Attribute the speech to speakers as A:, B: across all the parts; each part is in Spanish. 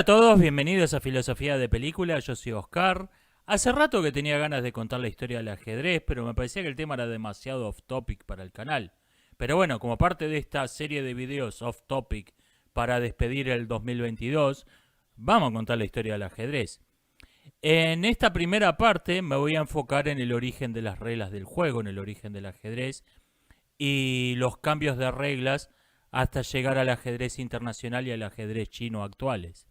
A: a todos, bienvenidos a Filosofía de Película, yo soy Oscar. Hace rato que tenía ganas de contar la historia del ajedrez, pero me parecía que el tema era demasiado off topic para el canal. Pero bueno, como parte de esta serie de videos off topic para despedir el 2022, vamos a contar la historia del ajedrez. En esta primera parte me voy a enfocar en el origen de las reglas del juego, en el origen del ajedrez y los cambios de reglas hasta llegar al ajedrez internacional y al ajedrez chino actuales.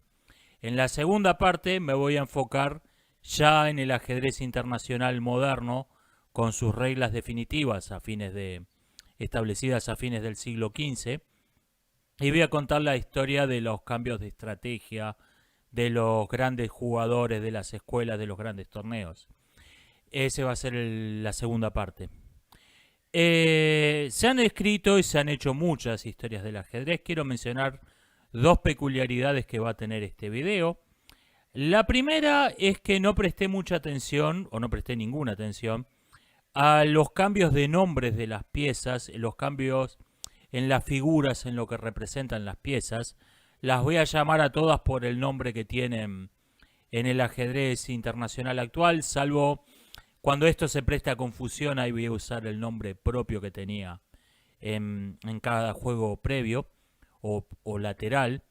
A: En la segunda parte me voy a enfocar ya en el ajedrez internacional moderno con sus reglas definitivas establecidas a fines del siglo XV, y voy a contar la historia de los cambios de estrategia de los grandes jugadores de las escuelas de los grandes torneos. Esa va a ser la segunda parte. Se han escrito y se han hecho muchas historias del ajedrez. Quiero mencionar dos peculiaridades que va a tener este video. La primera es que no presté mucha atención, o no presté ninguna atención, a los cambios de nombres de las piezas, los cambios en las figuras, en lo que representan las piezas. Las voy a llamar a todas por el nombre que tienen en el ajedrez internacional actual, salvo cuando esto se presta a confusión. Ahí voy a usar el nombre propio que tenía en cada juego previo o lateral,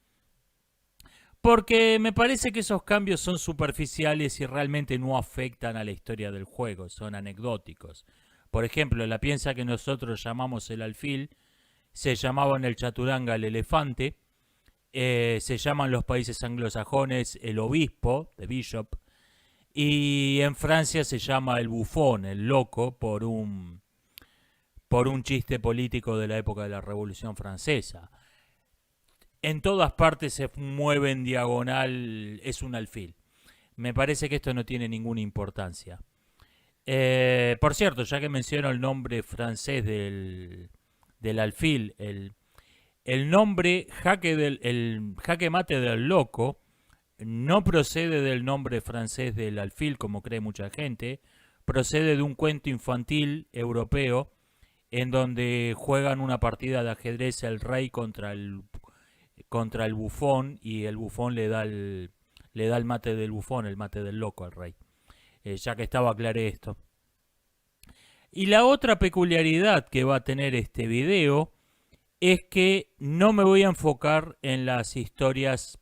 A: porque me parece que esos cambios son superficiales y realmente no afectan a la historia del juego, son anecdóticos. Por ejemplo, la pieza que nosotros llamamos el alfil se llamaba en el chaturanga el elefante, se llaman los países anglosajones el obispo, the bishop, y en Francia se llama el bufón, el loco, por un chiste político de la época de la Revolución Francesa. En todas partes se mueve en diagonal, es un alfil. Me parece que esto no tiene ninguna importancia. Por cierto, ya que menciono el nombre francés del alfil, el nombre el jaque mate del loco no procede del nombre francés del alfil, como cree mucha gente. Procede de un cuento infantil europeo en donde juegan una partida de ajedrez el rey contra el bufón, y el bufón le da el mate del bufón, el mate del loco al rey. Ya que estaba, aclaré esto. Y la otra peculiaridad que va a tener este video es que no me voy a enfocar en las historias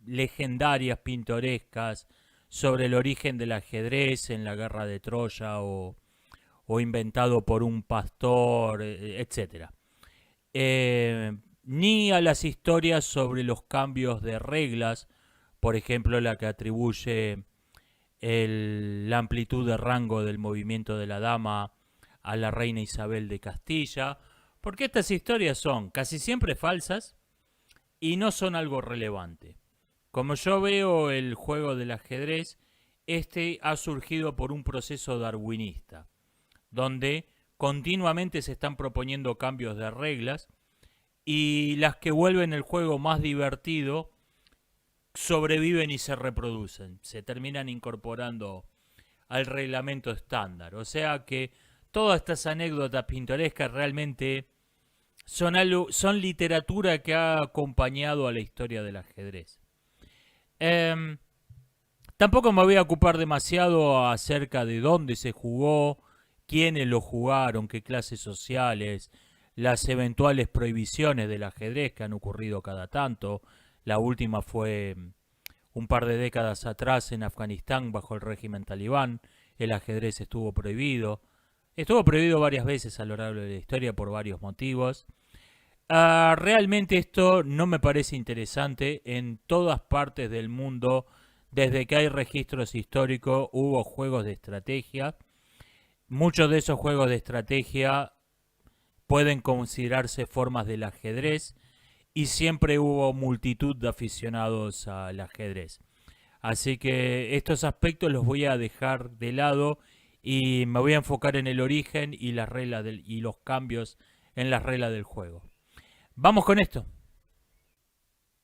A: legendarias, pintorescas, sobre el origen del ajedrez en la guerra de Troya o inventado por un pastor, etc. Ni a las historias sobre los cambios de reglas, por ejemplo la que atribuye la amplitud de rango del movimiento de la dama a la reina Isabel de Castilla, porque estas historias son casi siempre falsas y no son algo relevante. Como yo veo el juego del ajedrez, este ha surgido por un proceso darwinista, donde continuamente se están proponiendo cambios de reglas, y las que vuelven el juego más divertido sobreviven y se reproducen, se terminan incorporando al reglamento estándar. O sea que todas estas anécdotas pintorescas realmente son literatura que ha acompañado a la historia del ajedrez. Tampoco me voy a ocupar demasiado acerca de dónde se jugó, quiénes lo jugaron, qué clases sociales, las eventuales prohibiciones del ajedrez que han ocurrido cada tanto. La última fue un par de décadas atrás en Afganistán bajo el régimen talibán. El ajedrez estuvo prohibido. Estuvo prohibido varias veces a lo largo de la historia por varios motivos. Realmente esto no me parece interesante. En todas partes del mundo, desde que hay registros históricos, hubo juegos de estrategia. Muchos de esos juegos de estrategia pueden considerarse formas del ajedrez, y siempre hubo multitud de aficionados al ajedrez. Así que estos aspectos los voy a dejar de lado y me voy a enfocar en el origen y las reglas y los cambios en las reglas del juego. Vamos con esto.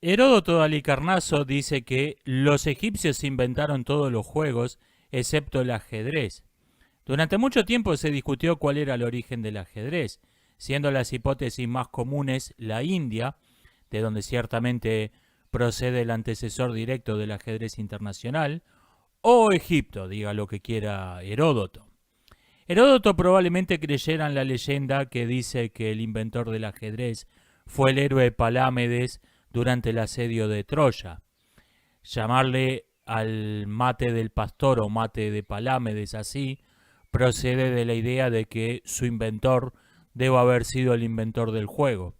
A: Heródoto de Halicarnaso dice que los egipcios inventaron todos los juegos excepto el ajedrez. Durante mucho tiempo se discutió cuál era el origen del ajedrez, siendo las hipótesis más comunes la India, de donde ciertamente procede el antecesor directo del ajedrez internacional, o Egipto, diga lo que quiera Heródoto. Heródoto probablemente creyera en la leyenda que dice que el inventor del ajedrez fue el héroe Palámedes durante el asedio de Troya. Llamarle al mate del pastor o mate de Palámedes así procede de la idea de que su inventor debe haber sido el inventor del juego.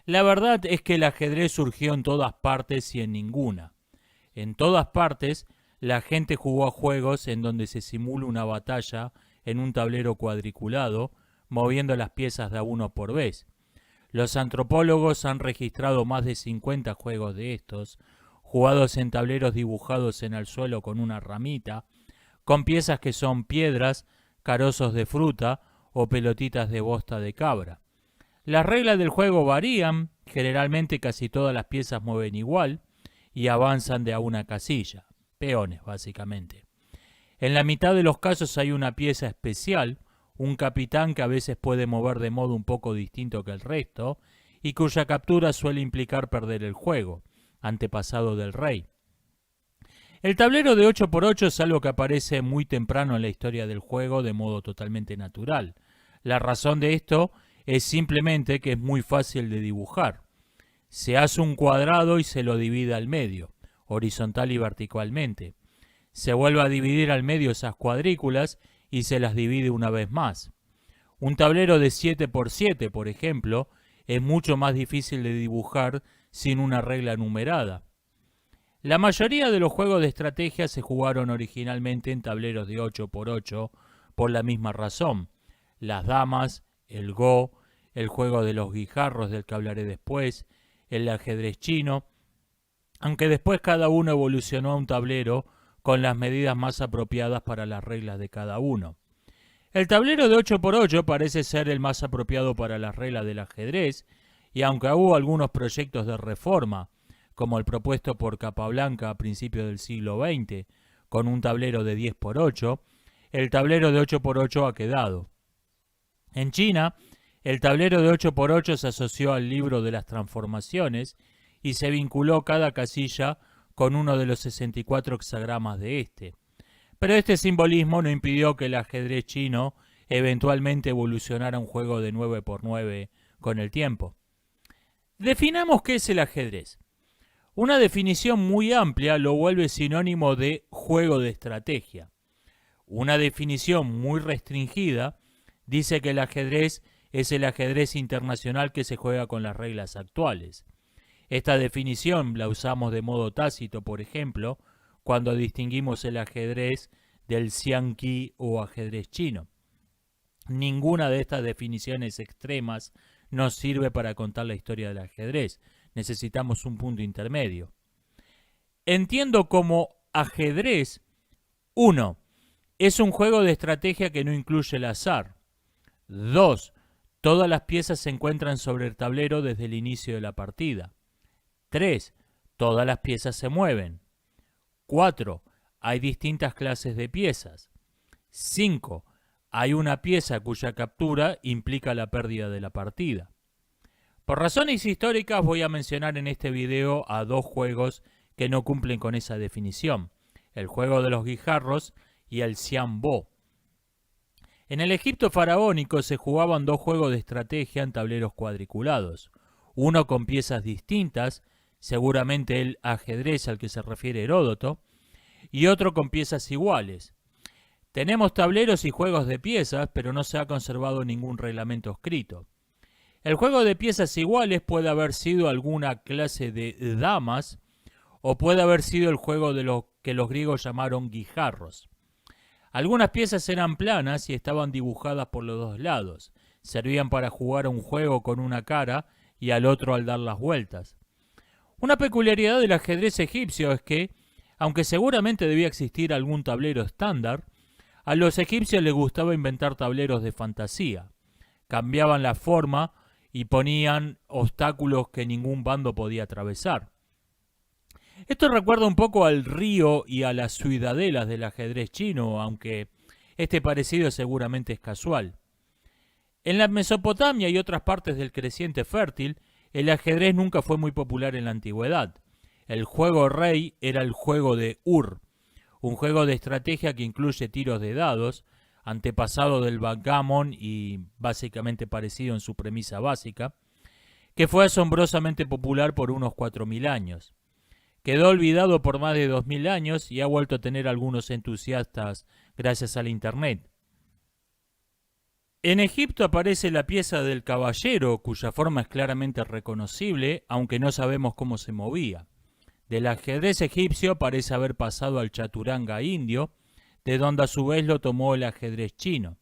A: La verdad es que el ajedrez surgió en todas partes y en ninguna. En todas partes, la gente jugó a juegos en donde se simula una batalla en un tablero cuadriculado, moviendo las piezas de a uno por vez. Los antropólogos han registrado más de 50 juegos de estos, jugados en tableros dibujados en el suelo con una ramita, con piezas que son piedras, carozos de fruta o pelotitas de bosta de cabra. Las reglas del juego varían, generalmente casi todas las piezas mueven igual y avanzan de a una casilla, peones básicamente. En la mitad de los casos hay una pieza especial, un capitán que a veces puede mover de modo un poco distinto que el resto y cuya captura suele implicar perder el juego, antepasado del rey. El tablero de 8x8 es algo que aparece muy temprano en la historia del juego de modo totalmente natural. La razón de esto es simplemente que es muy fácil de dibujar. Se hace un cuadrado y se lo divide al medio, horizontal y verticalmente. Se vuelve a dividir al medio esas cuadrículas y se las divide una vez más. Un tablero de 7x7, por ejemplo, es mucho más difícil de dibujar sin una regla numerada. La mayoría de los juegos de estrategia se jugaron originalmente en tableros de 8x8 por la misma razón. Las damas, el Go, el juego de los guijarros del que hablaré después, el ajedrez chino, aunque después cada uno evolucionó a un tablero con las medidas más apropiadas para las reglas de cada uno. El tablero de 8x8 parece ser el más apropiado para las reglas del ajedrez, y aunque hubo algunos proyectos de reforma, como el propuesto por Capablanca a principios del siglo XX, con un tablero de 10x8, el tablero de 8x8 ha quedado. En China, el tablero de 8x8 se asoció al libro de las transformaciones y se vinculó cada casilla con uno de los 64 hexagramas de este. Pero este simbolismo no impidió que el ajedrez chino eventualmente evolucionara a un juego de 9x9 con el tiempo. Definamos qué es el ajedrez. Una definición muy amplia lo vuelve sinónimo de juego de estrategia. Una definición muy restringida dice que el ajedrez es el ajedrez internacional que se juega con las reglas actuales. Esta definición la usamos de modo tácito, por ejemplo, cuando distinguimos el ajedrez del xiangqi o ajedrez chino. Ninguna de estas definiciones extremas nos sirve para contar la historia del ajedrez. Necesitamos un punto intermedio. Entiendo como ajedrez, 1. Es un juego de estrategia que no incluye el azar. 2. Todas las piezas se encuentran sobre el tablero desde el inicio de la partida. 3. Todas las piezas se mueven. 4. Hay distintas clases de piezas. 5. Hay una pieza cuya captura implica la pérdida de la partida. Por razones históricas voy a mencionar en este video a dos juegos que no cumplen con esa definición: el juego de los guijarros y el xiangbo. En el Egipto faraónico se jugaban dos juegos de estrategia en tableros cuadriculados, uno con piezas distintas, seguramente el ajedrez al que se refiere Heródoto, y otro con piezas iguales. Tenemos tableros y juegos de piezas, pero no se ha conservado ningún reglamento escrito. El juego de piezas iguales puede haber sido alguna clase de damas, o puede haber sido el juego de lo que los griegos llamaron guijarros. Algunas piezas eran planas y estaban dibujadas por los dos lados. Servían para jugar a un juego con una cara y al otro al dar las vueltas. Una peculiaridad del ajedrez egipcio es que, aunque seguramente debía existir algún tablero estándar, a los egipcios les gustaba inventar tableros de fantasía. Cambiaban la forma y ponían obstáculos que ningún bando podía atravesar. Esto recuerda un poco al río y a las ciudadelas del ajedrez chino, aunque este parecido seguramente es casual. En la Mesopotamia y otras partes del creciente fértil, el ajedrez nunca fue muy popular en la antigüedad. El juego rey era el juego de Ur, un juego de estrategia que incluye tiros de dados, antepasado del backgammon y básicamente parecido en su premisa básica, que fue asombrosamente popular por unos 4000 años. Quedó olvidado por más de 2000 años y ha vuelto a tener algunos entusiastas gracias al Internet. En Egipto aparece la pieza del caballero, cuya forma es claramente reconocible, aunque no sabemos cómo se movía. Del ajedrez egipcio parece haber pasado al chaturanga indio, de donde a su vez lo tomó el ajedrez chino.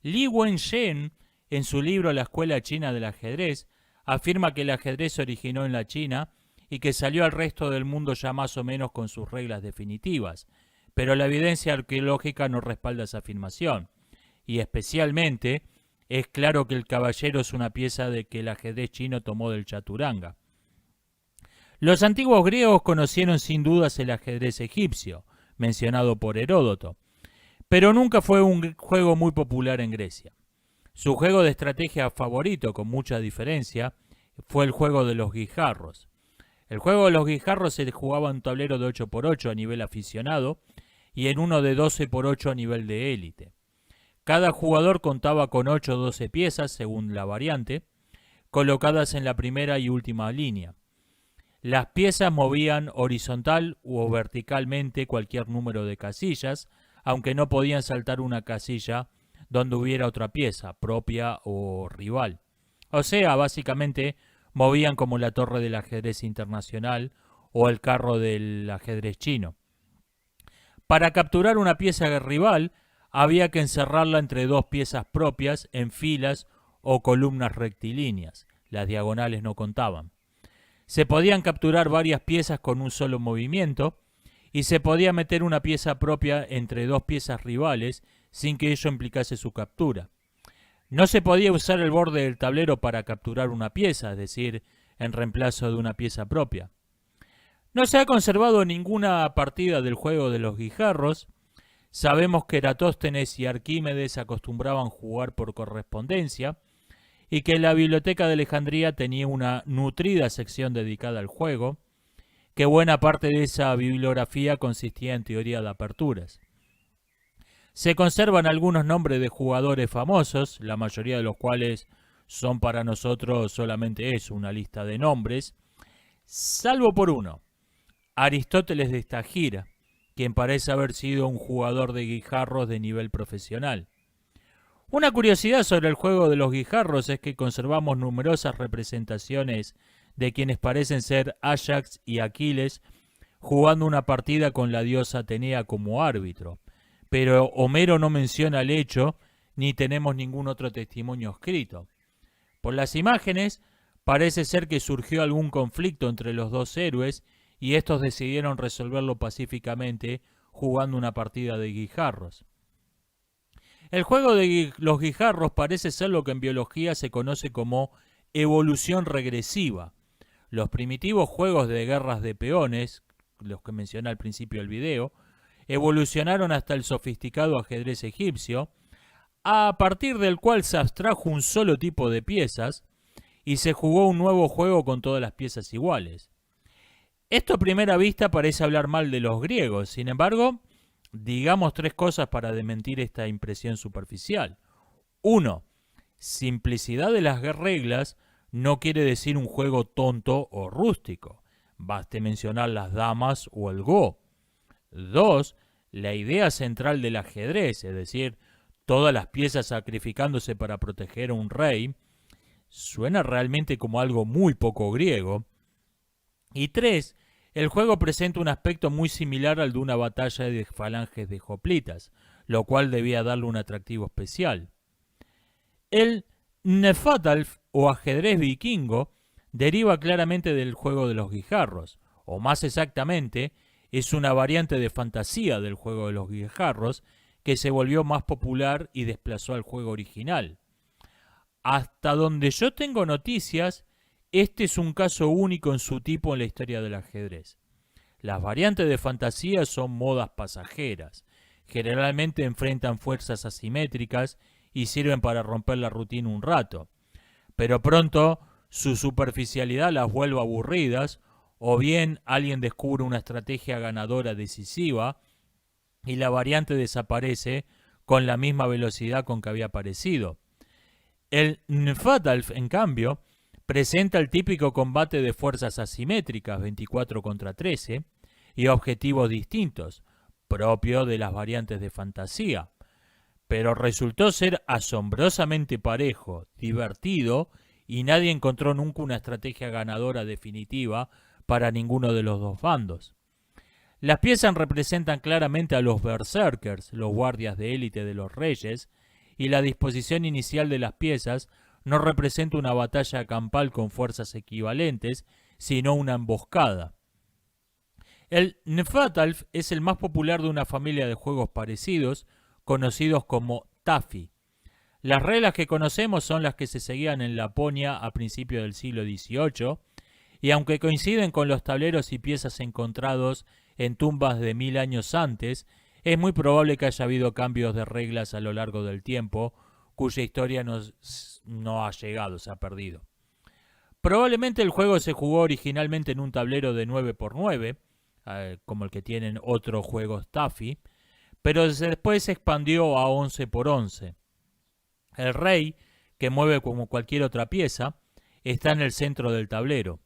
A: Li Wenzhen, en su libro La Escuela China del Ajedrez, afirma que el ajedrez se originó en la China y que salió al resto del mundo ya más o menos con sus reglas definitivas, pero la evidencia arqueológica no respalda esa afirmación, y especialmente es claro que el caballero es una pieza de que el ajedrez chino tomó del chaturanga. Los antiguos griegos conocieron sin dudas el ajedrez egipcio, mencionado por Heródoto, pero nunca fue un juego muy popular en Grecia. Su juego de estrategia favorito, con mucha diferencia, fue el juego de los guijarros. El juego de los guijarros se jugaba en un tablero de 8x8 a nivel aficionado y en uno de 12x8 a nivel de élite. Cada jugador contaba con 8 o 12 piezas, según la variante, colocadas en la primera y última línea. Las piezas movían horizontal o verticalmente cualquier número de casillas, aunque no podían saltar una casilla donde hubiera otra pieza, propia o rival. O sea, básicamente movían como la torre del ajedrez internacional o el carro del ajedrez chino. Para capturar una pieza rival, había que encerrarla entre dos piezas propias en filas o columnas rectilíneas. Las diagonales no contaban. Se podían capturar varias piezas con un solo movimiento y se podía meter una pieza propia entre dos piezas rivales sin que ello implicase su captura. No se podía usar el borde del tablero para capturar una pieza, es decir, en reemplazo de una pieza propia. No se ha conservado ninguna partida del juego de los guijarros. Sabemos que Eratóstenes y Arquímedes acostumbraban jugar por correspondencia y que la Biblioteca de Alejandría tenía una nutrida sección dedicada al juego, que buena parte de esa bibliografía consistía en teoría de aperturas. Se conservan algunos nombres de jugadores famosos, la mayoría de los cuales son para nosotros solamente eso, una lista de nombres, salvo por uno, Aristóteles de Estagira, quien parece haber sido un jugador de guijarros de nivel profesional. Una curiosidad sobre el juego de los guijarros es que conservamos numerosas representaciones de quienes parecen ser Ajax y Aquiles jugando una partida con la diosa Atenea como árbitro, pero Homero no menciona el hecho ni tenemos ningún otro testimonio escrito. Por las imágenes, parece ser que surgió algún conflicto entre los dos héroes y estos decidieron resolverlo pacíficamente jugando una partida de guijarros. El juego de los guijarros parece ser lo que en biología se conoce como evolución regresiva. Los primitivos juegos de guerras de peones, los que mencioné al principio del video, evolucionaron hasta el sofisticado ajedrez egipcio, a partir del cual se abstrajo un solo tipo de piezas y se jugó un nuevo juego con todas las piezas iguales. Esto a primera vista parece hablar mal de los griegos, sin embargo, digamos tres cosas para desmentir esta impresión superficial. 1. Simplicidad de las reglas no quiere decir un juego tonto o rústico. Baste mencionar las damas o el Go. 2. La idea central del ajedrez, es decir, todas las piezas sacrificándose para proteger a un rey, suena realmente como algo muy poco griego. Y 3. El juego presenta un aspecto muy similar al de una batalla de falanges de hoplitas, lo cual debía darle un atractivo especial. El Hnefatafl o ajedrez vikingo deriva claramente del juego de los guijarros, o más exactamente, es una variante de fantasía del juego de los guijarros que se volvió más popular y desplazó al juego original. Hasta donde yo tengo noticias, este es un caso único en su tipo en la historia del ajedrez. Las variantes de fantasía son modas pasajeras. Generalmente enfrentan fuerzas asimétricas y sirven para romper la rutina un rato. Pero pronto su superficialidad las vuelve aburridas, o bien alguien descubre una estrategia ganadora decisiva y la variante desaparece con la misma velocidad con que había aparecido. El Nfadalf, en cambio, presenta el típico combate de fuerzas asimétricas 24 contra 13 y objetivos distintos, propio de las variantes de fantasía, pero resultó ser asombrosamente parejo, divertido, y nadie encontró nunca una estrategia ganadora definitiva para ninguno de los dos bandos. Las piezas representan claramente a los berserkers, los guardias de élite de los reyes, y la disposición inicial de las piezas no representa una batalla campal con fuerzas equivalentes, sino una emboscada. El Nfadalf es el más popular de una familia de juegos parecidos, conocidos como Tafi. Las reglas que conocemos son las que se seguían en Laponia a principios del siglo XVIII, y aunque coinciden con los tableros y piezas encontrados en tumbas de 1000 años antes, es muy probable que haya habido cambios de reglas a lo largo del tiempo, cuya historia no ha llegado, se ha perdido. Probablemente el juego se jugó originalmente en un tablero de 9x9, como el que tienen otros juegos Tafi, pero después se expandió a 11x11. El rey, que mueve como cualquier otra pieza, está en el centro del tablero.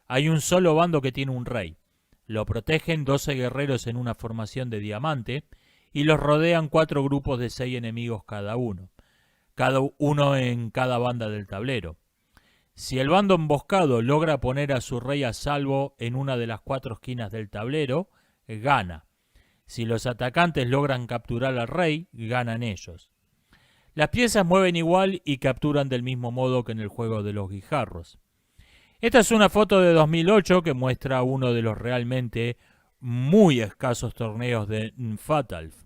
A: Hay un solo bando que tiene un rey. Lo protegen 12 guerreros en una formación de diamante y los rodean 4 grupos de 6 enemigos cada uno en cada banda del tablero. Si el bando emboscado logra poner a su rey a salvo en una de las 4 esquinas del tablero, gana. Si los atacantes logran capturar al rey, ganan ellos. Las piezas mueven igual y capturan del mismo modo que en el juego de los guijarros. Esta es una foto de 2008 que muestra uno de los realmente muy escasos torneos de Nfadalf.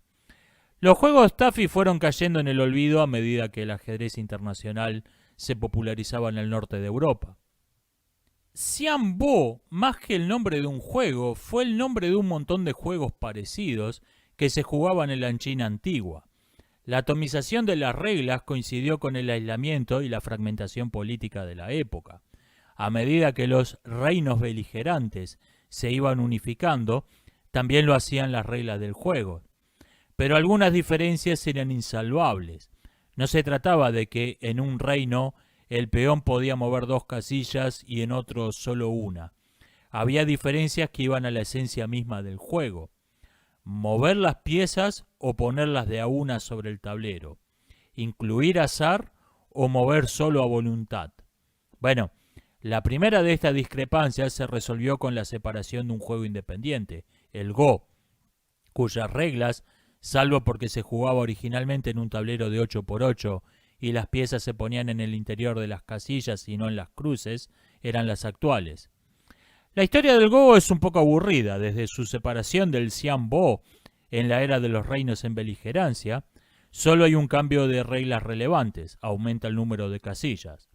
A: Los juegos Tafi fueron cayendo en el olvido a medida que el ajedrez internacional se popularizaba en el norte de Europa. Xianbo, más que el nombre de un juego, fue el nombre de un montón de juegos parecidos que se jugaban en la China antigua. La atomización de las reglas coincidió con el aislamiento y la fragmentación política de la época. A medida que los reinos beligerantes se iban unificando, también lo hacían las reglas del juego. Pero algunas diferencias eran insalvables. No se trataba de que en un reino el peón podía mover 2 casillas y en otro solo una. Había diferencias que iban a la esencia misma del juego. Mover las piezas o ponerlas de a una sobre el tablero. Incluir azar o mover solo a voluntad. Bueno, la primera de estas discrepancias se resolvió con la separación de un juego independiente, el Go, cuyas reglas, salvo porque se jugaba originalmente en un tablero de 8x8 y las piezas se ponían en el interior de las casillas y no en las cruces, eran las actuales. La historia del Go es un poco aburrida. Desde su separación del Xianbo en la era de los reinos en beligerancia, solo hay un cambio de reglas relevantes, aumenta el número de casillas.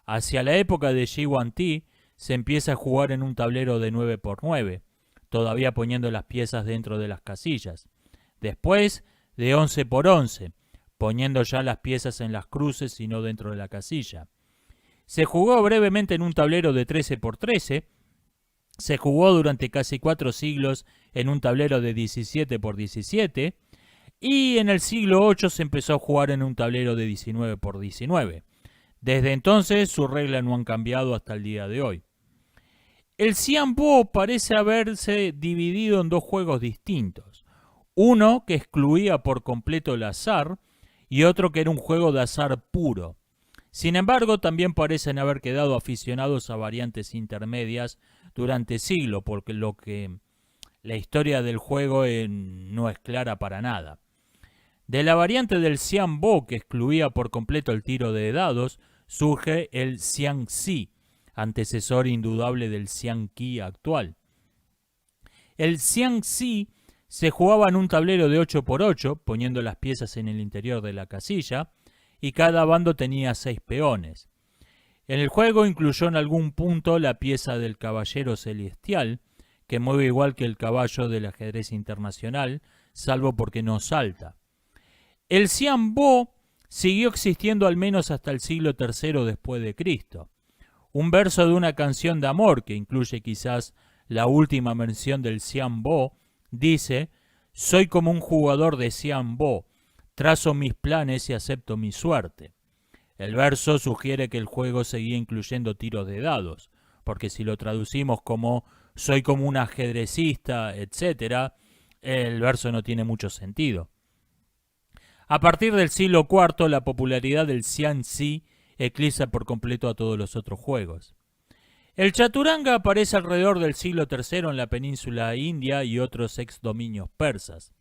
A: Hacia la época de Shi Huangdi se empieza a jugar en un tablero de 9x9, todavía poniendo las piezas dentro de las casillas. Después de 11x11, poniendo ya las piezas en las cruces y no dentro de la casilla. Se jugó brevemente en un tablero de 13x13, se jugó durante casi 4 siglos en un tablero de 17x17 y en el siglo VIII se empezó a jugar en un tablero de 19x19. Desde entonces sus reglas no han cambiado hasta el día de hoy. El Xianbo parece haberse dividido en 2 juegos distintos. Uno que excluía por completo el azar y otro que era un juego de azar puro. Sin embargo, también parecen haber quedado aficionados a variantes intermedias durante siglos, porque la historia del juego no es clara para nada. De la variante del Xianbo, que excluía por completo el tiro de dados, surge el Xiangxi, antecesor indudable del Xiangqi actual. El Xiangxi se jugaba en un tablero de 8x8, poniendo las piezas en el interior de la casilla, y cada bando tenía 6 peones. En el juego incluyó en algún punto la pieza del caballero celestial, que mueve igual que el caballo del ajedrez internacional, salvo porque no salta. El Xianbo siguió existiendo al menos hasta el siglo III después de Cristo. Un verso de una canción de amor, que incluye quizás la última mención del Xianbo, dice: soy como un jugador de Xianbo, trazo mis planes y acepto mi suerte. El verso sugiere que el juego seguía incluyendo tiros de dados, porque si lo traducimos como soy como un ajedrecista, etc., el verso no tiene mucho sentido. A partir del siglo IV, la popularidad del Xiangxi eclipsa por completo a todos los otros juegos. El chaturanga aparece alrededor del siglo III en la península india y otros ex dominios persas.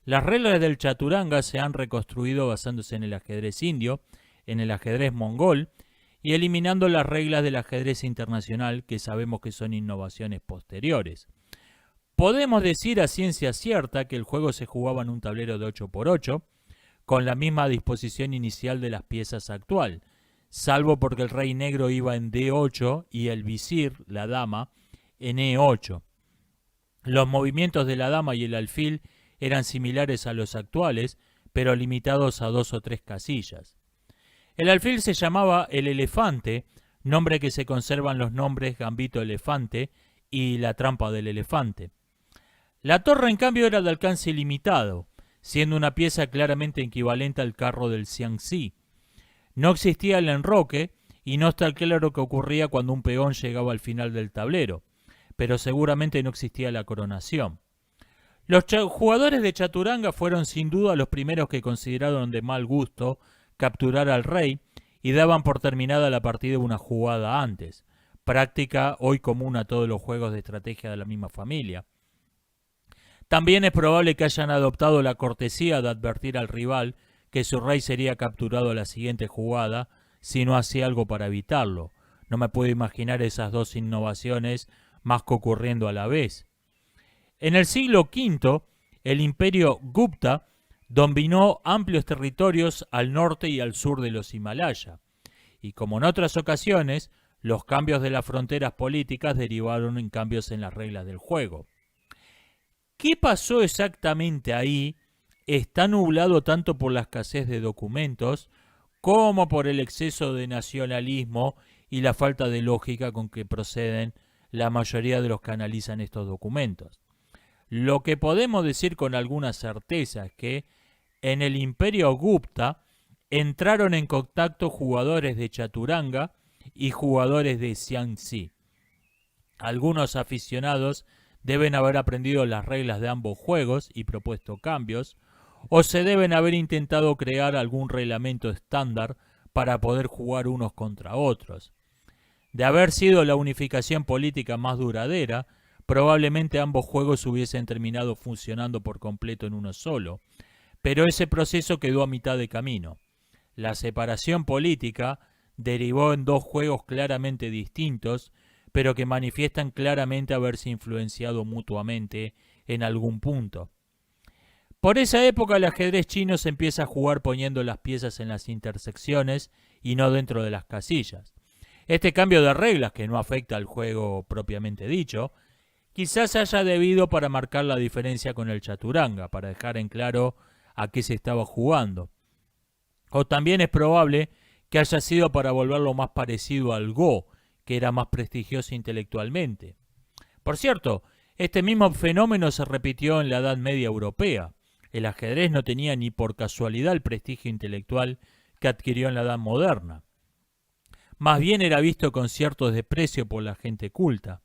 A: Las reglas del chaturanga se han reconstruido basándose en el ajedrez indio, en el ajedrez mongol y eliminando las reglas del ajedrez internacional, que sabemos que son innovaciones posteriores. Podemos decir a ciencia cierta que el juego se jugaba en un tablero de 8×8, con la misma disposición inicial de las piezas actual, salvo porque el rey negro iba en D8 y el visir, la dama, en E8. Los movimientos de la dama y el alfil eran similares a los actuales, pero limitados a 2 o 3 casillas. El alfil se llamaba el elefante, nombre que se conserva en los nombres gambito elefante y la trampa del elefante. La torre, en cambio, era de alcance ilimitado, siendo una pieza claramente equivalente al carro del Xiangxi. No existía el enroque y no está claro qué ocurría cuando un peón llegaba al final del tablero, pero seguramente no existía la coronación. Los jugadores de chaturanga fueron sin duda los primeros que consideraron de mal gusto capturar al rey y daban por terminada la partida una jugada antes, práctica hoy común a todos los juegos de estrategia de la misma familia. También es probable que hayan adoptado la cortesía de advertir al rival que su rey sería capturado a la siguiente jugada si no hacía algo para evitarlo. No me puedo imaginar esas dos innovaciones más que ocurriendo a la vez. En el siglo V, el imperio Gupta dominó amplios territorios al norte y al sur de los Himalaya, y como en otras ocasiones, los cambios de las fronteras políticas derivaron en cambios en las reglas del juego. ¿Qué pasó exactamente ahí? Está nublado tanto por la escasez de documentos como por el exceso de nacionalismo y la falta de lógica con que proceden la mayoría de los que analizan estos documentos. Lo que podemos decir con alguna certeza es que en el imperio Gupta entraron en contacto jugadores de chaturanga y jugadores de Xiangxi. Algunos aficionados deben haber aprendido las reglas de ambos juegos y propuesto cambios, o se deben haber intentado crear algún reglamento estándar para poder jugar unos contra otros. De haber sido la unificación política más duradera, probablemente ambos juegos hubiesen terminado funcionando por completo en uno solo, pero ese proceso quedó a mitad de camino. La separación política derivó en dos juegos claramente distintos, pero que manifiestan claramente haberse influenciado mutuamente en algún punto. Por esa época el ajedrez chino se empieza a jugar poniendo las piezas en las intersecciones y no dentro de las casillas. Este cambio de reglas, que no afecta al juego propiamente dicho, quizás haya debido para marcar la diferencia con el chaturanga, para dejar en claro a qué se estaba jugando. O también es probable que haya sido para volverlo más parecido al Go, que era más prestigioso intelectualmente. Por cierto, este mismo fenómeno se repitió en la Edad Media europea. El ajedrez no tenía ni por casualidad el prestigio intelectual que adquirió en la Edad Moderna. Más bien era visto con cierto desprecio por la gente culta.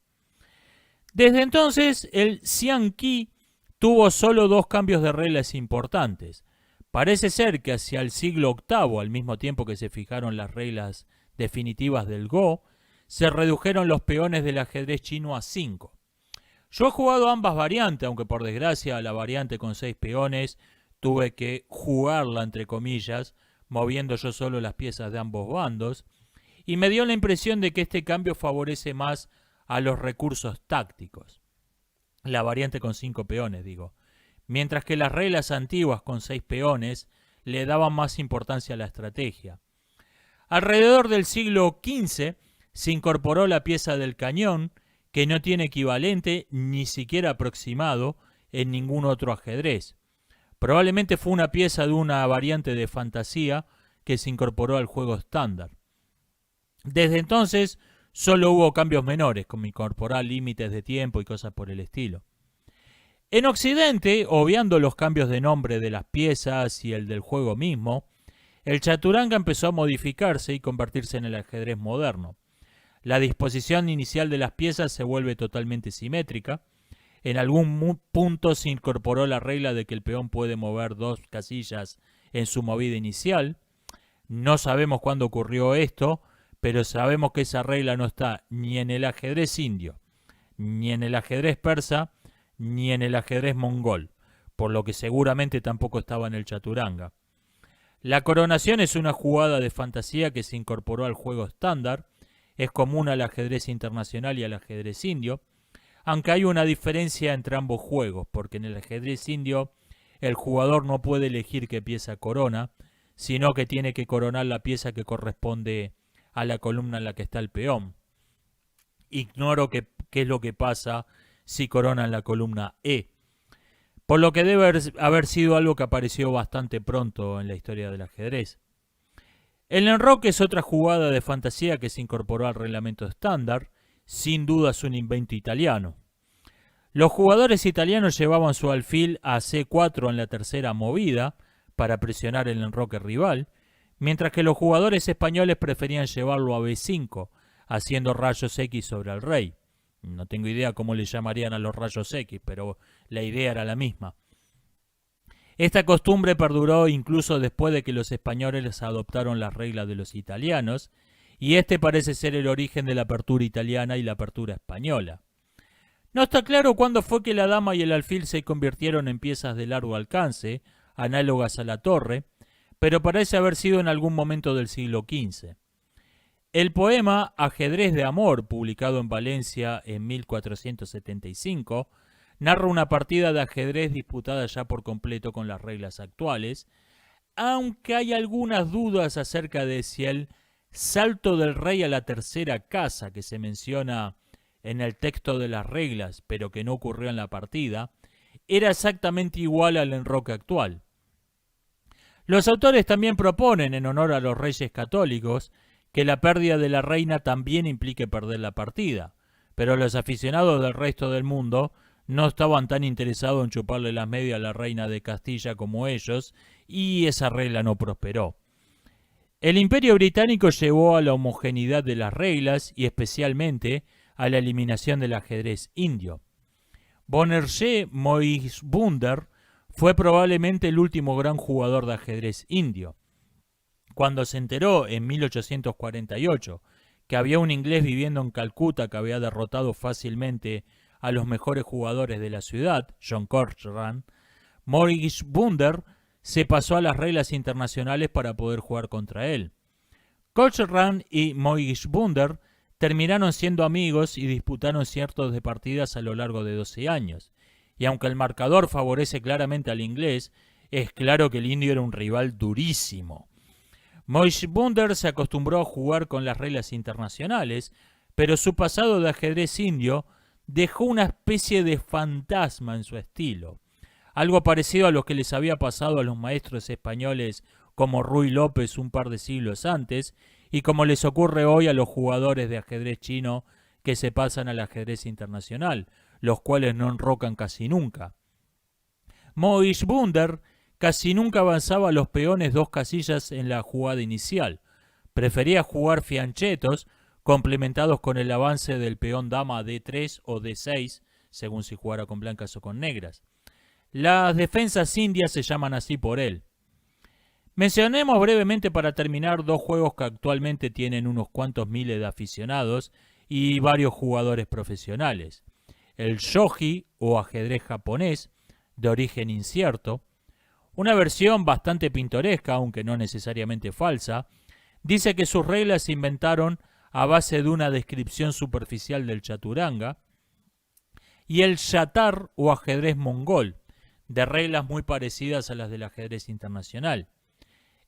A: Desde entonces, el Xiangqi tuvo solo dos cambios de reglas importantes. Parece ser que hacia el siglo VIII, al mismo tiempo que se fijaron las reglas definitivas del Go, se redujeron los peones del ajedrez chino a 5. Yo he jugado ambas variantes, aunque por desgracia la variante con 6 peones tuve que jugarla entre comillas, moviendo yo solo las piezas de ambos bandos, y me dio la impresión de que este cambio favorece más a los recursos tácticos. La variante con 5 peones, digo. Mientras que las reglas antiguas con 6 peones le daban más importancia a la estrategia. Alrededor del siglo XV se incorporó la pieza del cañón, que no tiene equivalente ni siquiera aproximado en ningún otro ajedrez. Probablemente fue una pieza de una variante de fantasía que se incorporó al juego estándar. Desde entonces, Solo hubo cambios menores, como incorporar límites de tiempo y cosas por el estilo. En Occidente, obviando los cambios de nombre de las piezas y el del juego mismo, el chaturanga empezó a modificarse y convertirse en el ajedrez moderno. La disposición inicial de las piezas se vuelve totalmente simétrica. En algún punto se incorporó la regla de que el peón puede mover 2 casillas en su movida inicial. No sabemos cuándo ocurrió esto, pero sabemos que esa regla no está ni en el ajedrez indio, ni en el ajedrez persa, ni en el ajedrez mongol, por lo que seguramente tampoco estaba en el chaturanga. La coronación es una jugada de fantasía que se incorporó al juego estándar, es común al ajedrez internacional y al ajedrez indio, aunque hay una diferencia entre ambos juegos, porque en el ajedrez indio el jugador no puede elegir qué pieza corona, sino que tiene que coronar la pieza que corresponde a la columna en la que está el peón. Ignoro qué es lo que pasa si coronan la columna E, por lo que debe haber sido algo que apareció bastante pronto en la historia del ajedrez. El enroque es otra jugada de fantasía que se incorporó al reglamento estándar, sin duda es un invento italiano. Los jugadores italianos llevaban su alfil a C4 en la tercera movida para presionar el enroque rival, mientras que los jugadores españoles preferían llevarlo a B5, haciendo rayos X sobre el rey. No tengo idea cómo le llamarían a los rayos X, pero la idea era la misma. Esta costumbre perduró incluso después de que los españoles adoptaron las reglas de los italianos, y este parece ser el origen de la apertura italiana y la apertura española. No está claro cuándo fue que la dama y el alfil se convirtieron en piezas de largo alcance, análogas a la torre, pero parece haber sido en algún momento del siglo XV. El poema Ajedrez de Amor, publicado en Valencia en 1475, narra una partida de ajedrez disputada ya por completo con las reglas actuales, aunque hay algunas dudas acerca de si el salto del rey a la tercera casa que se menciona en el texto de las reglas, pero que no ocurrió en la partida, era exactamente igual al enroque actual. Los autores también proponen, en honor a los reyes católicos, que la pérdida de la reina también implique perder la partida, pero los aficionados del resto del mundo no estaban tan interesados en chuparle las medias a la reina de Castilla como ellos, y esa regla no prosperó. El Imperio Británico llevó a la homogeneidad de las reglas y especialmente a la eliminación del ajedrez indio. Bonerjé Moisbunder fue probablemente el último gran jugador de ajedrez indio. Cuando se enteró en 1848 que había un inglés viviendo en Calcuta que había derrotado fácilmente a los mejores jugadores de la ciudad, John Cochran, Moisbunder se pasó a las reglas internacionales para poder jugar contra él. Cochran y Moisbunder terminaron siendo amigos y disputaron ciertos de partidas a lo largo de 12 años. Y aunque el marcador favorece claramente al inglés, es claro que el indio era un rival durísimo. Moisbunder se acostumbró a jugar con las reglas internacionales, pero su pasado de ajedrez indio dejó una especie de fantasma en su estilo. Algo parecido a lo que les había pasado a los maestros españoles como Ruy López un par de siglos antes, y como les ocurre hoy a los jugadores de ajedrez chino que se pasan al ajedrez internacional, los cuales no enrocan casi nunca. Moisbunder casi nunca avanzaba los peones 2 casillas en la jugada inicial. Prefería jugar fianchetos complementados con el avance del peón dama a D3 o D6, según si jugara con blancas o con negras. Las defensas indias se llaman así por él. Mencionemos brevemente para terminar 2 juegos que actualmente tienen unos cuantos miles de aficionados y varios jugadores profesionales. El shogi o ajedrez japonés, de origen incierto, una versión bastante pintoresca, aunque no necesariamente falsa, dice que sus reglas se inventaron a base de una descripción superficial del chaturanga, y el shatar o ajedrez mongol, de reglas muy parecidas a las del ajedrez internacional.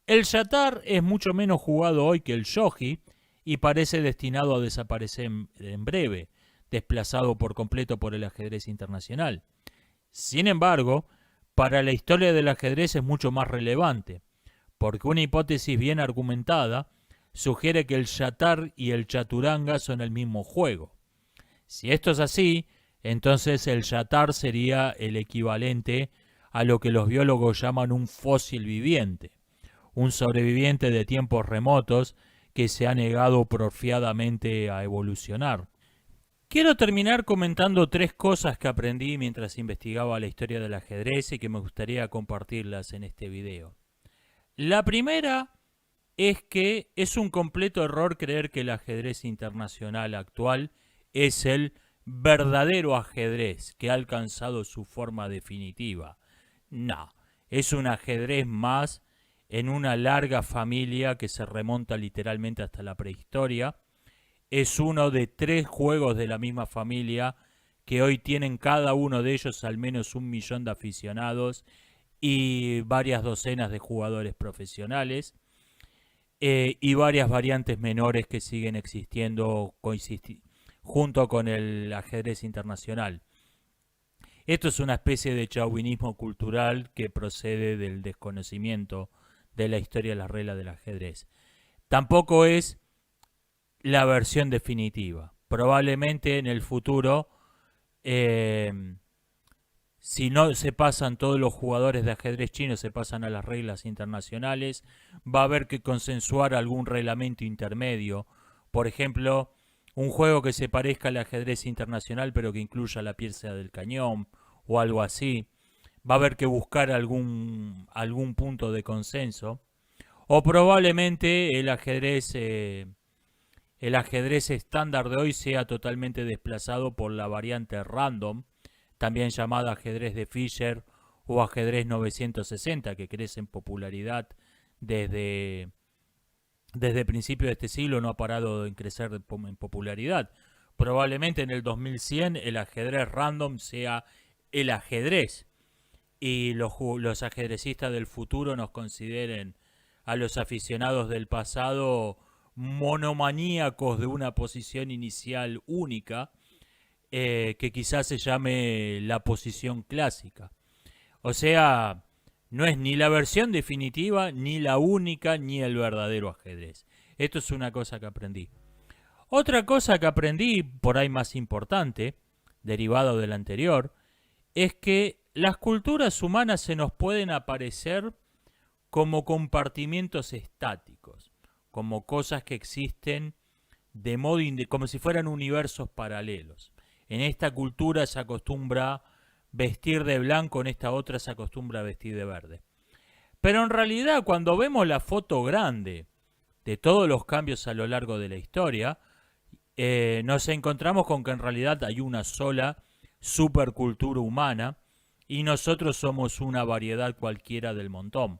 A: El shatar es mucho menos jugado hoy que el shogi y parece destinado a desaparecer en breve, desplazado por completo por el ajedrez internacional. Sin embargo, para la historia del ajedrez es mucho más relevante, porque una hipótesis bien argumentada sugiere que el yatar y el chaturanga son el mismo juego. Si esto es así, entonces el yatar sería el equivalente a lo que los biólogos llaman un fósil viviente, un sobreviviente de tiempos remotos que se ha negado porfiadamente a evolucionar. Quiero terminar comentando 3 cosas que aprendí mientras investigaba la historia del ajedrez y que me gustaría compartirlas en este video. La primera es que es un completo error creer que el ajedrez internacional actual es el verdadero ajedrez que ha alcanzado su forma definitiva. No, es un ajedrez más en una larga familia que se remonta literalmente hasta la prehistoria. Es uno de 3 juegos de la misma familia que hoy tienen cada uno de ellos al menos 1 millón de aficionados y varias docenas de jugadores profesionales, y varias variantes menores que siguen existiendo junto con el ajedrez internacional. Esto es una especie de chauvinismo cultural que procede del desconocimiento de la historia de las reglas del ajedrez. Tampoco es la versión definitiva. Probablemente en el futuro, si no se pasan todos los jugadores de ajedrez chinos, se pasan a las reglas internacionales, va a haber que consensuar algún reglamento intermedio. Por ejemplo, un juego que se parezca al ajedrez internacional pero que incluya la pieza del cañón o algo así. Va a haber que buscar algún punto de consenso. O probablemente el ajedrez estándar de hoy sea totalmente desplazado por la variante random, también llamada ajedrez de Fischer o ajedrez 960, que crece en popularidad desde principios de este siglo, no ha parado en crecer en popularidad. Probablemente en el 2100 el ajedrez random sea el ajedrez y los ajedrecistas del futuro nos consideren a los aficionados del pasado monomaníacos de una posición inicial única, que quizás se llame la posición clásica. O sea, no es ni la versión definitiva, ni la única, ni el verdadero ajedrez. Esto es una cosa que aprendí. Otra cosa que aprendí, por ahí más importante, derivado del anterior, es que las culturas humanas se nos pueden aparecer como compartimientos estáticos, como cosas que existen de modo como si fueran universos paralelos. En esta cultura se acostumbra vestir de blanco, en esta otra se acostumbra a vestir de verde. Pero en realidad, cuando vemos la foto grande de todos los cambios a lo largo de la historia, nos encontramos con que en realidad hay una sola supercultura humana y nosotros somos una variedad cualquiera del montón.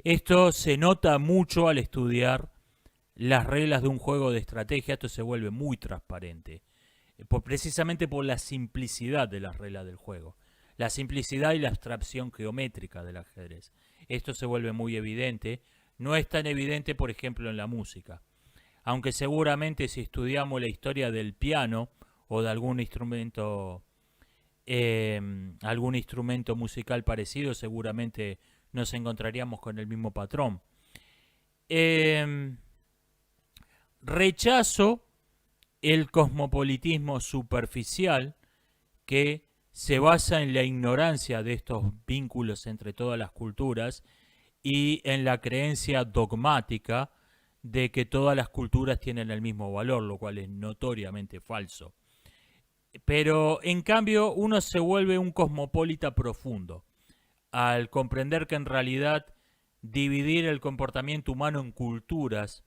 A: Esto se nota mucho al estudiar las reglas de un juego de estrategia. Esto se vuelve muy transparente, precisamente por la simplicidad de las reglas del juego, la simplicidad y la abstracción geométrica del ajedrez. Esto se vuelve muy evidente. No es tan evidente, por ejemplo, en la música, aunque seguramente si estudiamos la historia del piano o de algún instrumento musical parecido, seguramente nos encontraríamos con el mismo patrón. Rechazo el cosmopolitismo superficial que se basa en la ignorancia de estos vínculos entre todas las culturas y en la creencia dogmática de que todas las culturas tienen el mismo valor, lo cual es notoriamente falso. Pero en cambio uno se vuelve un cosmopolita profundo al comprender que en realidad dividir el comportamiento humano en culturas,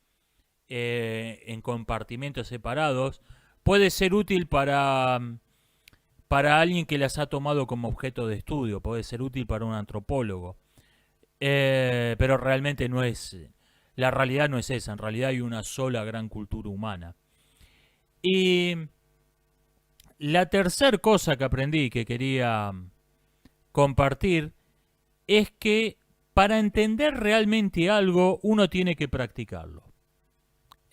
A: en compartimentos separados, puede ser útil para alguien que las ha tomado como objeto de estudio, puede ser útil para un antropólogo, pero realmente no es, la realidad no es esa. En realidad hay una sola gran cultura humana. Y la tercera cosa que aprendí, que quería compartir, es que para entender realmente algo uno tiene que practicarlo.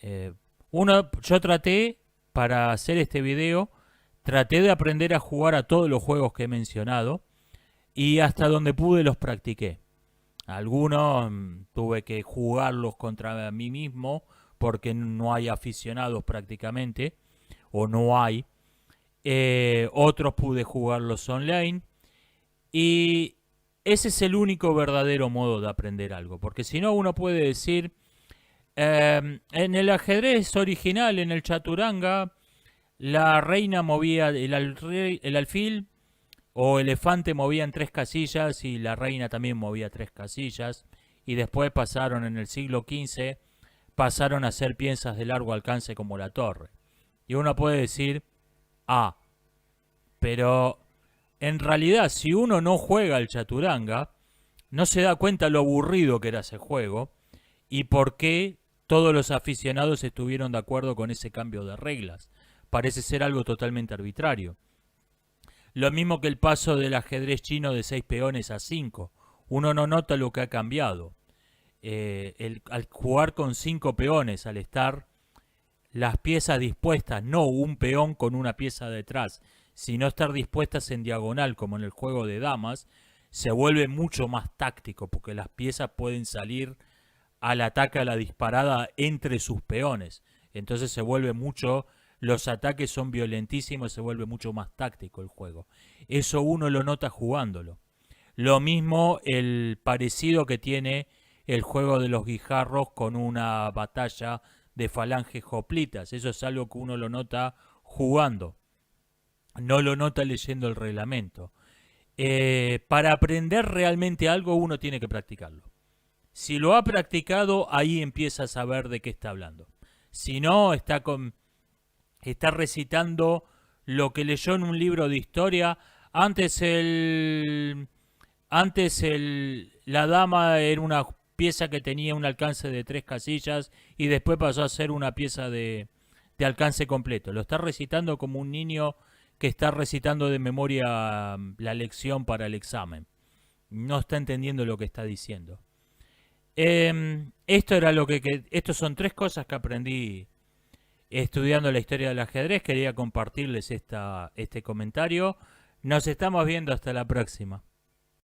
A: Yo traté, para hacer este video, traté de aprender a jugar a todos los juegos que he mencionado y hasta donde pude los practiqué. Algunos tuve que jugarlos contra mí mismo porque no hay aficionados prácticamente, o no hay. Otros pude jugarlos online. Y ese es el único verdadero modo de aprender algo. Porque si no, uno puede decir, en el ajedrez original, en el chaturanga, la reina movía el alfil o elefante movía en tres casillas y la reina también movía tres casillas. Y después pasaron en el siglo XV, pasaron a ser piezas de largo alcance como la torre. Y uno puede decir, ah, pero en realidad si uno no juega al chaturanga, no se da cuenta lo aburrido que era ese juego y por qué todos los aficionados estuvieron de acuerdo con ese cambio de reglas. Parece ser algo totalmente arbitrario. Lo mismo que el paso del ajedrez chino de 6 peones a 5. Uno no nota lo que ha cambiado. Al jugar con 5 peones, al estar las piezas dispuestas, no un peón con una pieza detrás, sino estar dispuestas en diagonal como en el juego de damas, se vuelve mucho más táctico porque las piezas pueden salir al ataque, a la disparada entre sus peones. Entonces se vuelve mucho, los ataques son violentísimos, se vuelve mucho más táctico el juego. Eso uno lo nota jugándolo. Lo mismo el parecido que tiene el juego de los guijarros con una batalla de falanges hoplitas. Eso es algo que uno lo nota jugando. No lo nota leyendo el reglamento. Para aprender realmente algo uno tiene que practicarlo. Si lo ha practicado, ahí empieza a saber de qué está hablando. Si no, está recitando lo que leyó en un libro de historia. La dama era una pieza que tenía un alcance de 3 casillas y después pasó a ser una pieza de alcance completo. Lo está recitando como un niño que está recitando de memoria la lección para el examen. No está entendiendo lo que está diciendo. Estos son 3 cosas que aprendí estudiando la historia del ajedrez. Quería compartirles este comentario. Nos estamos viendo hasta la próxima.